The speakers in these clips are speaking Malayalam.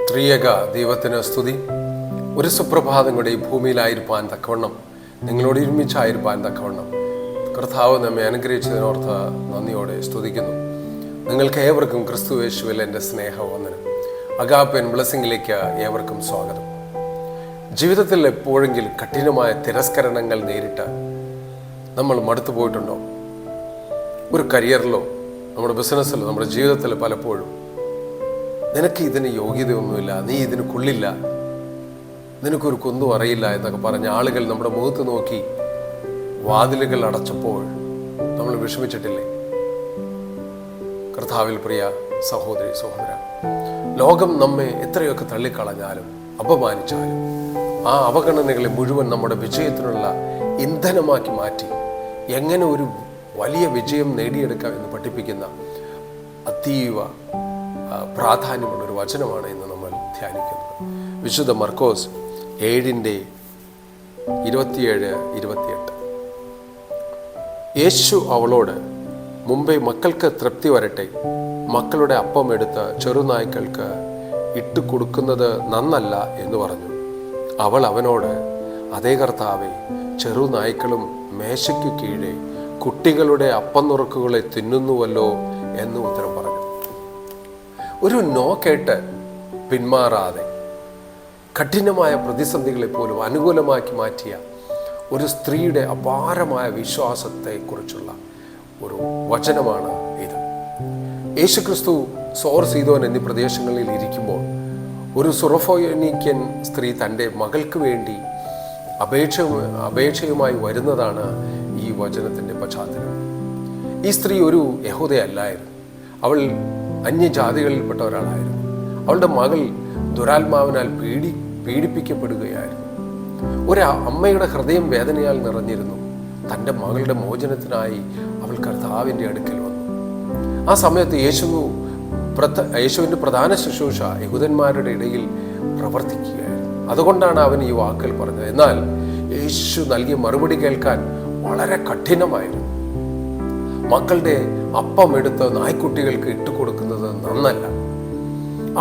ത്രിയേക ദൈവത്തിന് സ്തുതി. ഒരു സുപ്രഭാതം കൂടെ ഈ ഭൂമിയിലായിരിക്കാൻ തക്കവണ്ണം, നിങ്ങളോട് ഒരുമിച്ചായിരിക്കാൻ തക്കവണ്ണം കർത്താവ് നമ്മെ അനുഗ്രഹിച്ചതിനോർത്ത് നന്ദിയോടെ സ്തുതിക്കുന്നു. നിങ്ങൾക്ക് ഏവർക്കും ക്രിസ്തു യേശുവിൽ എൻ്റെ സ്നേഹവന്ദനം. അഗാപ്പൻ ബ്ലെസ്സിങ്ങിലേക്ക് ഏവർക്കും സ്വാഗതം. ജീവിതത്തിൽ എപ്പോഴെങ്കിലും കഠിനമായ തിരസ്കരണങ്ങൾ നേരിട്ട് നമ്മൾ മടുത്തു പോയിട്ടുണ്ടോ? ഒരു കരിയറിലോ, നമ്മുടെ ബിസിനസ്സിലോ, നമ്മുടെ ജീവിതത്തിൽ പലപ്പോഴും നിനക്ക് ഇതിന് യോഗ്യതയൊന്നുമില്ല, നീ ഇതിന് കൊള്ളില്ല, നിനക്കൊരു കുന്തും അറിയില്ല എന്നൊക്കെ പറഞ്ഞ ആളുകൾ നമ്മുടെ മുഖത്ത് നോക്കി വാതിലുകൾ അടച്ചപ്പോൾ നമ്മൾ വിഷമിച്ചിട്ടില്ലേ? കർത്താവിൽ പ്രിയ സഹോദരി സഹോദര, ലോകം നമ്മെ എത്രയൊക്കെ തള്ളിക്കളഞ്ഞാലും അപമാനിച്ചാലും ആ അവഗണനകളെ മുഴുവൻ നമ്മുടെ വിജയത്തിനുള്ള ഇന്ധനമാക്കി മാറ്റി എങ്ങനെ ഒരു വലിയ വിജയം നേടിയെടുക്കാം എന്ന് പഠിപ്പിക്കുന്ന അതീവ പ്രാധാന്യമുള്ളൊരു വചനമാണ് ഇന്ന് നമ്മൾ ധ്യാനിക്കുന്നത്. വിശുദ്ധ മർക്കോസ് 7:27-28. യേശു അവളോട്, മുമ്പേ മക്കൾക്ക് തൃപ്തി വരട്ടെ, മക്കളുടെ അപ്പം എടുത്ത് ചെറുനായ്ക്കൾക്ക് ഇട്ടു കൊടുക്കുന്നത് നന്നല്ല എന്ന് പറഞ്ഞു. അവൾ അവനോട്, അതേ കർത്താവേ, ചെറുനായ്ക്കളും മേശയ്ക്കു കീഴെ കുട്ടികളുടെ അപ്പം നുറുക്കുകളെ തിന്നുന്നുവല്ലോ എന്ന് ഉത്തരം പറഞ്ഞു. ഒരു നോ കേട്ട് പിന്മാറാതെ കഠിനമായ പ്രതിസന്ധികളെ പോലും അനുകൂലമാക്കി മാറ്റിയ ഒരു സ്ത്രീയുടെ അപാരമായ വിശ്വാസത്തെക്കുറിച്ചുള്ള ഒരു വചനമാണ് ഇത്. യേശുക്രിസ്തു സോർ സീദോൻ എന്നീ പ്രദേശങ്ങളിൽ ഇരിക്കുമ്പോൾ ഒരു സുറഫോനിക്കൻ സ്ത്രീ തൻ്റെ മകൾക്ക് വേണ്ടി അപേക്ഷയുമായി വരുന്നതാണ് ഈ വചനത്തിൻ്റെ പശ്ചാത്തലം. ഈ സ്ത്രീ ഒരു യഹൂദയല്ലായിരുന്നു. അവൾ അന്യജാതികളിൽപ്പെട്ട ഒരാളായിരുന്നു. അവളുടെ മകൾ ദുരാത്മാവിനാൽ പീഡിപ്പിക്കപ്പെടുകയായിരുന്നു. ഒരു അമ്മയുടെ ഹൃദയം വേദനയാൽ നിറഞ്ഞിരുന്നു. തൻ്റെ മകളുടെ മോചനത്തിനായി അവൾ കർത്താവിൻ്റെ അടുക്കൽ വന്നു. ആ സമയത്ത് യേശുവിൻ്റെ പ്രധാന ശുശ്രൂഷ യഹൂദന്മാരുടെ ഇടയിൽ പ്രവർത്തിക്കുകയായിരുന്നു. അതുകൊണ്ടാണ് അവൻ ഈ വാക്കുകൾ പറഞ്ഞത്. എന്നാൽ യേശു നൽകിയ മറുപടി കേൾക്കാൻ വളരെ കഠിനമായിരുന്നു. മക്കളുടെ അപ്പം എടുത്ത് നായ്ക്കുട്ടികൾക്ക് ഇട്ടുകൊടുക്കുന്നത് നന്നല്ല.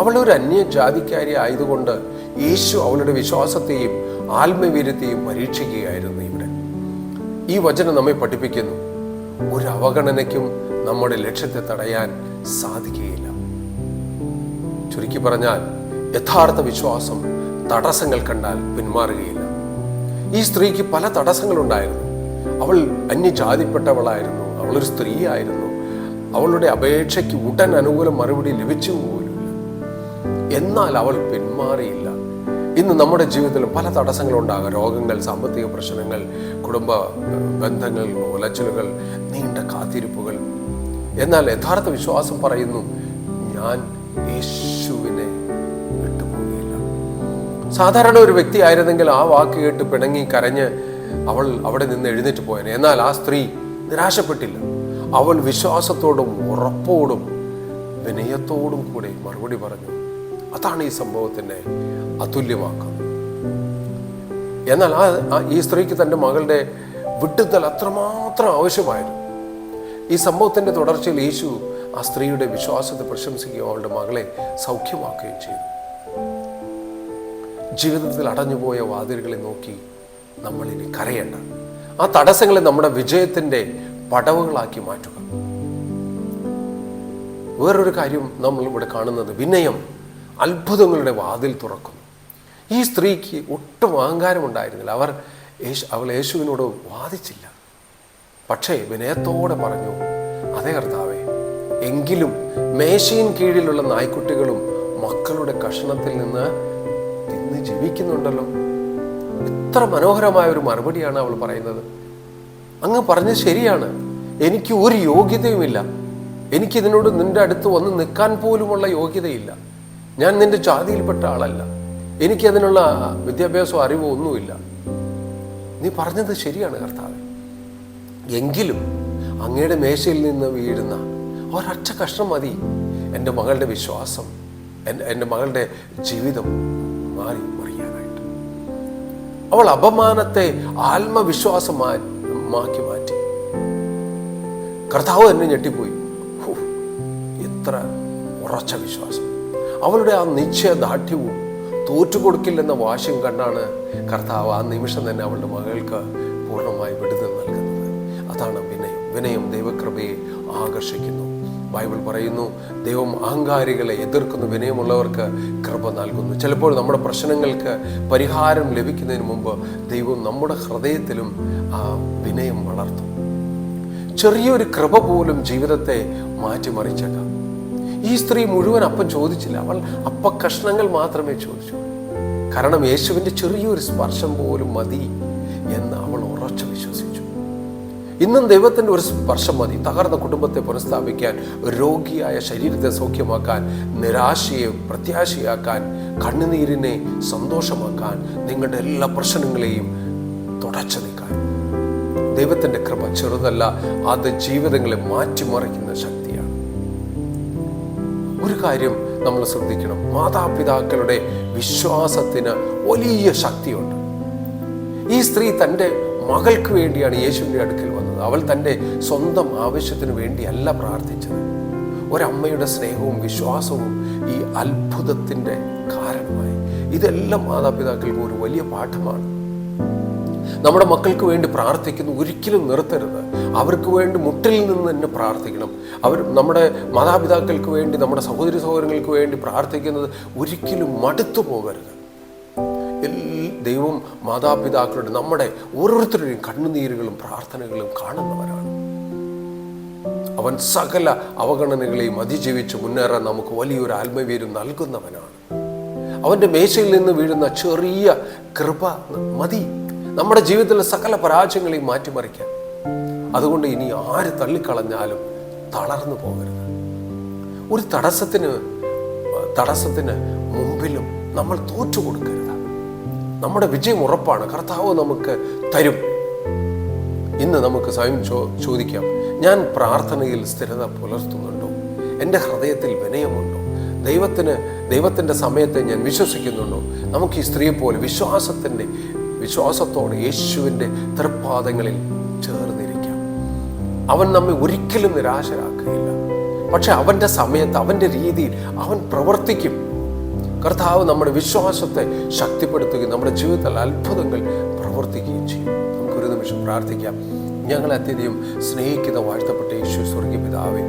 അവളൊരു അന്യജാതിക്കാരി ആയതുകൊണ്ട് യേശു അവളുടെ വിശ്വാസത്തെയും ആത്മവീര്യത്തെയും പരീക്ഷിക്കുകയായിരുന്നു. ഇവിടെ ഈ വചനം നമ്മെ പഠിപ്പിക്കുന്നു, ഒരു അവഗണനയ്ക്കും നമ്മുടെ ലക്ഷ്യത്തെ തടയാൻ സാധിക്കുകയില്ല. ചുരുക്കി പറഞ്ഞാൽ, യഥാർത്ഥ വിശ്വാസം തടസ്സങ്ങൾ കണ്ടാൽ പിന്മാറുകയില്ല. ഈ സ്ത്രീക്ക് പല തടസ്സങ്ങളുണ്ടായിരുന്നു. അവൾ അന്യജാതിപ്പെട്ടവളായിരുന്നു, അവളൊരു സ്ത്രീ ആയിരുന്നു. അവളുടെ അപേക്ഷയ്ക്ക് ഉടൻ അനുകൂല മറുപടി ലഭിച്ചു പോലുമില്ല. എന്നാൽ അവൾ പിന്മാറിയില്ല. ഇന്ന് നമ്മുടെ ജീവിതത്തിൽ പല തടസ്സങ്ങളുണ്ടാകാം. രോഗങ്ങൾ, സാമ്പത്തിക പ്രശ്നങ്ങൾ, കുടുംബ ബന്ധങ്ങൾ, ഉലച്ചിലുകൾ, നീണ്ട കാത്തിരിപ്പുകൾ. എന്നാൽ യഥാർത്ഥ വിശ്വാസം പറയുന്നു, ഞാൻ യേശുവിനെ വിട്ടുപോകുകയില്ല. സാധാരണ ഒരു വ്യക്തി ആയിരുന്നെങ്കിൽ ആ വാക്ക് കേട്ട് പിണങ്ങി കരഞ്ഞ് അവൾ അവിടെ നിന്ന് എഴുന്നേറ്റ് പോയേനെ. എന്നാൽ ആ സ്ത്രീ നിരാശപ്പെട്ടില്ല. അവൾ വിശ്വാസത്തോടും ഉറപ്പോടും വിനയത്തോടും കൂടെ മറുപടി പറഞ്ഞു. അതാണ് ഈ സംഭവത്തിനെ അതുല്യമാക്കുന്നത്. എന്നാൽ ഈ സ്ത്രീക്ക് തൻ്റെ മകളുടെ വിട്ടുതൽ അത്രമാത്രം ആവശ്യമായിരുന്നു. ഈ സംഭവത്തിൻ്റെ തുടർച്ചയിൽ യേശു ആ സ്ത്രീയുടെ വിശ്വാസത്തെ പ്രശംസിക്കുകയും അവളുടെ മകളെ സൗഖ്യമാക്കുകയും ചെയ്തു. ജീവിതത്തിൽ അടഞ്ഞുപോയ വാതിലുകളെ നോക്കി നമ്മൾ ഇനി കരയേണ്ട. ആ തടസ്സങ്ങളെ നമ്മുടെ വിജയത്തിൻ്റെ പടവുകളാക്കി മാറ്റുക. വേറൊരു കാര്യം നമ്മൾ ഇവിടെ കാണുന്നത്, വിനയം അത്ഭുതങ്ങളുടെ വാതിൽ തുറക്കുന്നു. ഈ സ്ത്രീക്ക് ഒട്ടും അഹങ്കാരമുണ്ടായിരുന്നില്ല. അവൾ യേശുവിനോട് വാദിച്ചില്ല. പക്ഷേ വിനയത്തോടെ പറഞ്ഞു, അതേ കർത്താവേ, എങ്കിലും മേശയിൻ കീഴിലുള്ള നായ്ക്കുട്ടികളും മക്കളുടെ കഷണത്തിൽ നിന്ന് തിന്ന് ജീവിക്കുന്നുണ്ടല്ലോ. ഇത്ര മനോഹരമായ ഒരു മറുപടിയാണ് അവൾ പറയുന്നത്. അങ്ങ് പറഞ്ഞത് ശരിയാണ്, എനിക്ക് ഒരു യോഗ്യതയുമില്ല. എനിക്കിതിനോട് നിന്റെ അടുത്ത് വന്ന് നിൽക്കാൻ പോലുമുള്ള യോഗ്യതയില്ല. ഞാൻ നിന്റെ ജാതിയിൽപ്പെട്ട ആളല്ല. എനിക്കതിനുള്ള വിദ്യാഭ്യാസമോ അറിവോ ഒന്നുമില്ല. നീ പറഞ്ഞത് ശരിയാണ് കർത്താവേ. എങ്കിലും അങ്ങയുടെ മേശയിൽ നിന്ന് വീഴുന്ന ഒരൊറ്റ കഷ്ണം മതി എൻ്റെ മകളുടെ വിശ്വാസം, എൻ്റെ മകളുടെ ജീവിതം മറിയാനായിട്ട്. അവൾ അപമാനത്തെ ആത്മവിശ്വാസമാക്കി മാറ്റി. കർത്താവ് എന്നെ ഞെട്ടിപ്പോയി. എത്ര ഉറച്ച വിശ്വാസം! അവളുടെ ആ നിശ്ചയദാർഢ്യവും തോറ്റുകൊടുക്കില്ലെന്ന വാശിയും കണ്ടാണ് കർത്താവ് ആ നിമിഷം തന്നെ അവളുടെ മകൾക്ക് പൂർണ്ണമായി വിടുതൽ നൽകുന്നത്. അതാണ് വിനയം. വിനയം ദൈവകൃപയെ ആകർഷിക്കുന്നു. ബൈബിൾ പറയുന്നു, ദൈവം അഹങ്കാരികളെ എതിർക്കുന്നു, വിനയമുള്ളവർക്ക് കൃപ നൽകുന്നു. ചിലപ്പോൾ നമ്മുടെ പ്രശ്നങ്ങൾക്ക് പരിഹാരം ലഭിക്കുന്നതിന് മുമ്പ് ദൈവം നമ്മുടെ ഹൃദയത്തിലും ആ വിനയം വളർത്തും. ചെറിയൊരു കൃപ പോലും ജീവിതത്തെ മാറ്റിമറിച്ചേക്കാം. ഈ സ്ത്രീ മുഴുവൻ അപ്പം ചോദിച്ചില്ല, അവൾ അപ്പ കഷ്ണങ്ങൾ മാത്രമേ ചോദിച്ചു. കാരണം യേശുവിൻ്റെ ചെറിയൊരു സ്പർശം പോലും മതി എന്ന് അവൾ ഉറച്ചു വിശ്വസിച്ചു. ഇന്നും ദൈവത്തിൻ്റെ ഒരു സ്പർശം മതി തകർന്ന കുടുംബത്തെ പുനഃസ്ഥാപിക്കാൻ, രോഗിയായ ശരീരത്തെ സൗഖ്യമാക്കാൻ, നിരാശയെ പ്രത്യാശയാക്കാൻ, കണ്ണുനീരിനെ സന്തോഷമാക്കാൻ, നിങ്ങളുടെ എല്ലാ പ്രശ്നങ്ങളെയും തുടച്ചു നീക്കാൻ. ദൈവത്തിൻ്റെ കൃപ ചെറുതല്ല, അത് ജീവിതങ്ങളെ മാറ്റിമറിക്കുന്ന ശക്തിയാണ്. ഒരു കാര്യം നമ്മൾ ശ്രദ്ധിക്കണം, മാതാപിതാക്കളുടെ വിശ്വാസത്തിന് വലിയ ശക്തിയുണ്ട്. ഈ സ്ത്രീ തൻ്റെ മകൾക്ക് വേണ്ടിയാണ് യേശുവിൻ്റെ അടുക്കൽ വന്നത്. അവൾ തൻ്റെ സ്വന്തം ആവശ്യത്തിന് വേണ്ടിയല്ല പ്രാർത്ഥിച്ചത്. ഒരമ്മയുടെ സ്നേഹവും വിശ്വാസവും ഈ അത്ഭുതത്തിൻ്റെ കാരണമായി. ഇതെല്ലാം മാതാപിതാക്കൾക്ക് ഒരു വലിയ പാഠമാണ്. നമ്മുടെ മക്കൾക്ക് വേണ്ടി പ്രാർത്ഥിക്കുന്നു ഒരിക്കലും നിർത്തരുത്. അവർക്ക് വേണ്ടി മുട്ടിൽ നിന്ന് തന്നെ പ്രാർത്ഥിക്കണം. നമ്മുടെ മാതാപിതാക്കൾക്ക് വേണ്ടി, നമ്മുടെ സഹോദരി സഹോദരങ്ങൾക്ക് വേണ്ടി പ്രാർത്ഥിക്കുന്നത് ഒരിക്കലും മടുത്തു പോകരുത്. ദൈവം മാതാപിതാക്കളുടെ, നമ്മുടെ ഓരോരുത്തരുടെയും കണ്ണുനീരുകളും പ്രാർത്ഥനകളും കാണുന്നവരാണ്. അവൻ സകല അവഗണനകളെയും അതിജീവിച്ച് മുന്നേറാൻ നമുക്ക് വലിയൊരു ആത്മവീര്യം നൽകുന്നവനാണ്. അവൻ്റെ മേശയിൽ നിന്ന് വീഴുന്ന ചെറിയ കൃപ മതി നമ്മുടെ ജീവിതത്തിലെ സകല പരാജയങ്ങളെയും മാറ്റിമറിക്കാൻ. അതുകൊണ്ട് ഇനി ആര് തള്ളിക്കളഞ്ഞാലും തളർന്നു പോകരുത്. ഒരു തടസ്സത്തിന് മുമ്പിലും നമ്മൾ തോറ്റു കൊടുക്കരുത്. നമ്മുടെ വിജയം ഉറപ്പാണ്. കർത്താവ് നമുക്ക് തരും. ഇന്ന് നമുക്ക് സ്വയം ചോദിക്കാം, ഞാൻ പ്രാർത്ഥനയിൽ സ്ഥിരത പുലർത്തുന്നുണ്ടോ? എൻ്റെ ഹൃദയത്തിൽ വിനയമുണ്ടോ? ദൈവത്തിൻ്റെ സമയത്തെ ഞാൻ വിശ്വസിക്കുന്നുണ്ടോ? നമുക്ക് ഈ സ്ത്രീയെ പോലെ വിശ്വാസത്തോടെ യേശുവിൻ്റെ തൃപ്പാദങ്ങളിൽ ചേർന്നിരിക്കാം. അവൻ നമ്മെ ഒരിക്കലും നിരാശരാക്കുകയില്ല. പക്ഷെ അവൻ്റെ സമയത്ത്, അവൻ്റെ രീതിയിൽ അവൻ പ്രവർത്തിക്കും. കർത്താവ് നമ്മുടെ വിശ്വാസത്തെ ശക്തിപ്പെടുത്തുകയും നമ്മുടെ ജീവിതത്തിൽ അത്ഭുതങ്ങൾ പ്രവർത്തിക്കുകയും ചെയ്യും. നമുക്കൊരു നിമിഷം പ്രാർത്ഥിക്കാം. ഞങ്ങളെ അത്യധികം സ്നേഹിക്കുന്ന വാഴ്ത്തപ്പെട്ട യേശു സ്വർഗീയ പിതാവേ,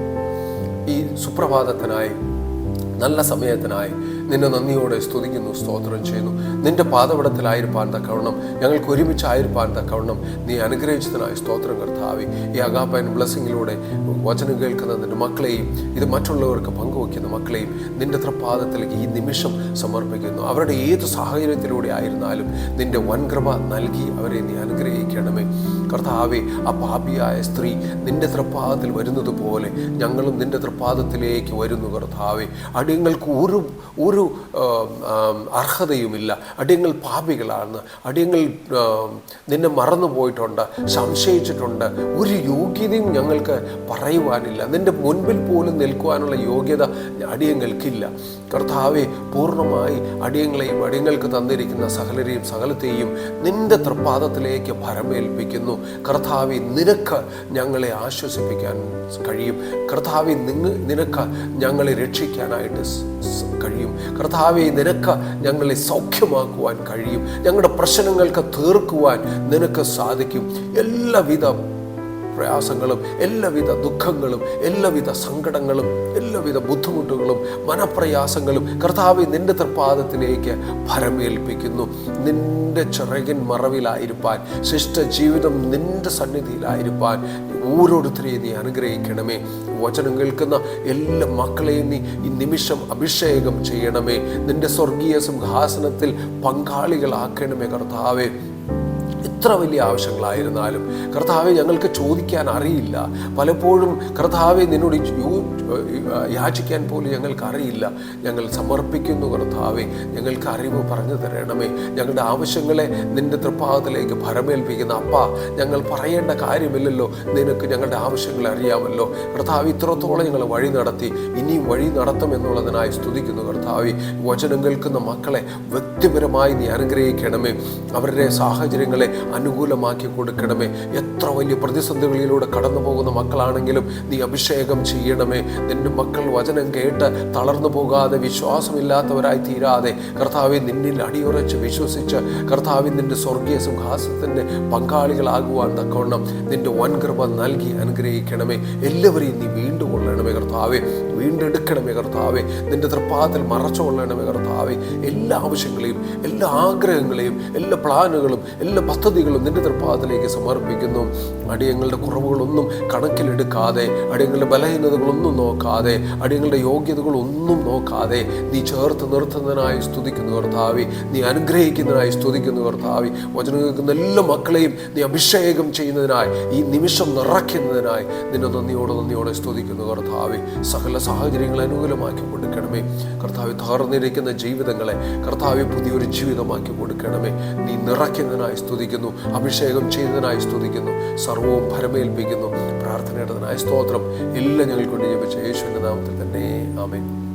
ഈ സുപ്രഭാതത്തിനായി, നല്ല സമയത്തിനായി നിന്നെ നന്ദിയോടെ സ്തുതിക്കുന്നു, സ്തോത്രം ചെയ്യുന്നു. നിന്റെ പാദപടത്തിലായിരിക്കാൻ തക്കവണ്ണം, ഞങ്ങൾക്ക് ഒരുമിച്ചായിരിക്കാൻ തക്കവണ്ണം നീ അനുഗ്രഹിച്ചതിനായി സ്തോത്രം കർത്താവേ. ഈ അഗാപ്പൻ ബ്ലെസ്സിങ്ങിലൂടെ വചനം കേൾക്കുന്ന നിന്റെ മക്കളെയും ഇത് മറ്റുള്ളവർക്ക് പങ്കുവയ്ക്കുന്ന മക്കളെയും നിന്റെ തൃപ്പാദത്തിലേക്ക് ഈ നിമിഷം സമർപ്പിക്കുന്നു. അവരുടെ ഏത് സാഹചര്യത്തിലൂടെ ആയിരുന്നാലും നിന്റെ വൻകൃപ നൽകി അവരെ നീ അനുഗ്രഹിക്കണമേ കർത്താവേ. ആ പാപിയായ സ്ത്രീ നിന്റെ തൃപ്പാദത്തിൽ വരുന്നത് പോലെ ഞങ്ങളും നിന്റെ തൃപ്പാദത്തിലേക്ക് വരുന്നു കർത്താവേ. അടിയങ്ങൾക്ക് ഒരു അർഹതയുമില്ല. അടിയങ്ങൾ പാപികളാണ്. അടിയങ്ങൾ നിന്നെ മറന്നു പോയിട്ടുണ്ട്, സംശയിച്ചിട്ടുണ്ട്. ഒരു യോഗ്യതയും ഞങ്ങൾക്ക് പറയുവാനില്ല. നിന്റെ മുൻപിൽ പോലും നിൽക്കുവാനുള്ള യോഗ്യത അടിയങ്ങൾക്കില്ല കർത്താവെ. പൂർണ്ണമായി അടിയങ്ങളെയും അടിയങ്ങൾക്ക് തന്നിരിക്കുന്ന സകലത്തെയും നിന്റെ തൃപ്പാദത്തിലേക്ക് ഭരമേൽപ്പിക്കുന്നു കർത്താവെ. നിനക്ക് ഞങ്ങളെ ആശ്വസിപ്പിക്കാൻ കഴിയും കർത്താവെ. നിനക്ക് ഞങ്ങളെ രക്ഷിക്കാനായിട്ട് കഴിയും കർത്താവെ. നിനക്ക് ഞങ്ങളെ സൗഖ്യമാക്കുവാൻ കഴിയും. ഞങ്ങളുടെ പ്രശ്നങ്ങൾക്ക് തീർക്കുവാൻ നിനക്ക് സാധിക്കും. എല്ലാവിധ പ്രയാസങ്ങളും, എല്ലാവിധ ദുഃഖങ്ങളും, എല്ലാവിധ സങ്കടങ്ങളും, എല്ലാവിധ ബുദ്ധിമുട്ടുകളും, മനപ്രയാസങ്ങളും കർത്താവെ നിന്റെ തൃപ്പാദത്തിലേക്ക് ഭരമേൽപ്പിക്കുന്നു. നിന്റെ ചിറകിൻ മറവിലായിരിക്കാൻ, ശിഷ്ട ജീവിതം നിന്റെ സന്നിധിയിലായിരിക്കാൻ ഓരോരുത്തരെയും നീ അനുഗ്രഹിക്കണമേ. വചനം കേൾക്കുന്ന എല്ലാ മക്കളെയും നീ ഈ നിമിഷം അഭിഷേകം ചെയ്യണമേ. നിന്റെ സ്വർഗീയ സിംഹാസനത്തിൽ പങ്കാളികളാക്കണമേ കർത്താവേ. എത്ര വലിയ ആവശ്യങ്ങളായിരുന്നാലും കർത്താവെ ഞങ്ങൾക്ക് ചോദിക്കാൻ അറിയില്ല. പലപ്പോഴും കർത്താവെ നിന്നോട് യാചിക്കാൻ പോലും ഞങ്ങൾക്ക് അറിയില്ല. ഞങ്ങൾ സമർപ്പിക്കുന്നു കർത്താവെ. ഞങ്ങൾക്ക് അറിവ് പറഞ്ഞു തരണമേ. ഞങ്ങളുടെ ആവശ്യങ്ങളെ നിന്റെ തൃപ്പാദത്തിലേക്ക് ഭരമേൽപ്പിക്കുന്ന അപ്പാ, ഞങ്ങൾ പറയേണ്ട കാര്യമില്ലല്ലോ, നിനക്ക് ഞങ്ങളുടെ ആവശ്യങ്ങളെ അറിയാമല്ലോ കർത്താവ്. ഇത്രത്തോളം ഞങ്ങൾ വഴി നടത്തി, ഇനിയും വഴി നടത്തുമെന്നുള്ളതിനായി സ്തുതിക്കുന്നു കർത്താവെ. വചനം കേൾക്കുന്ന മക്കളെ വ്യക്തിപരമായി നീ അനുഗ്രഹിക്കണമേ. അവരുടെ സാഹചര്യങ്ങളെ അനുകൂലമാക്കി കൊടുക്കണമേ. എത്ര വലിയ പ്രതിസന്ധികളിലൂടെ കടന്നു പോകുന്ന മക്കളാണെങ്കിലും നീ അഭിഷേകം ചെയ്യണമേ. നിന്റെ മക്കൾ വചനം കേട്ട് തളർന്നു പോകാതെ, വിശ്വാസമില്ലാത്തവരായി തീരാതെ കർത്താവെ നിന്നിൽ അടിയുറച്ച് വിശ്വസിച്ച് കർത്താവെ നിന്റെ സ്വർഗീയ സിംഹാസനത്തിൻ്റെ പങ്കാളികളാകുവാൻ തക്കവണ്ണം നിന്റെ വൻകൃപ നൽകി അനുഗ്രഹിക്കണമേ. എല്ലാവരെയും നീ വീണ്ടുകൊള്ളണമേ കർത്താവെ, വീണ്ടെടുക്കണമേ കർത്താവെ. നിന്റെ തൃപ്പാദത്തിൽ മറച്ചുകൊള്ളണമേ കർത്താവെ. എല്ലാ ആവശ്യങ്ങളെയും, എല്ലാ ആഗ്രഹങ്ങളെയും, എല്ലാ പ്ലാനുകളും, എല്ലാ പദ്ധതികളും നിന്റെ തൃപ്പാദത്തിലേക്ക് സമർപ്പിക്കുന്നു. അടിയങ്ങളുടെ കുറവുകളൊന്നും കണക്കിലെടുക്കാതെ, അടിയങ്ങളുടെ ബലഹീനതകളൊന്നും നോക്കാതെ, അടിയങ്ങളുടെ യോഗ്യതകളൊന്നും നോക്കാതെ നീ ചേർത്ത് നിർത്തുന്നതിനായി സ്തുതിക്കുന്നു കർത്താവെ. നീ അനുഗ്രഹിക്കുന്നതിനായി സ്തുതിക്കുന്നു കർത്താവെ. വചനം കേൾക്കുന്ന എല്ലാ മക്കളെയും നീ അഭിഷേകം ചെയ്യുന്നതിനായി, ഈ നിമിഷം നിറയ്ക്കുന്നതിനായി നിന്നെ നന്ദിയോടെ സ്തുതിക്കുന്നു കർത്താവെ. സകല സാഹചര്യങ്ങളെ അനുകൂലമാക്കി കൊടുക്കണമേ കർത്താവെ. തകർന്നിരിക്കുന്ന ജീവിതങ്ങളെ കർത്താവെ പുതിയൊരു ജീവിതമാക്കി കൊടുക്കണമേ. നീ നിറയ്ക്കുന്നതിനായി സ്തുതിക്കുന്നു, അഭിഷേകം ചെയ്യുന്നതിനായി സ്തുതിക്കുന്നു, സർവവും ഭരമേൽപ്പിക്കുന്നു. പ്രാർത്ഥനയുടേതിനായ സ്തോത്രം എല്ലാം ഞങ്ങൾ കൊണ്ട് ജപിച്ച യേശുവിൻ്റെ നാമത്തിൽ തന്നെ ആമേൻ.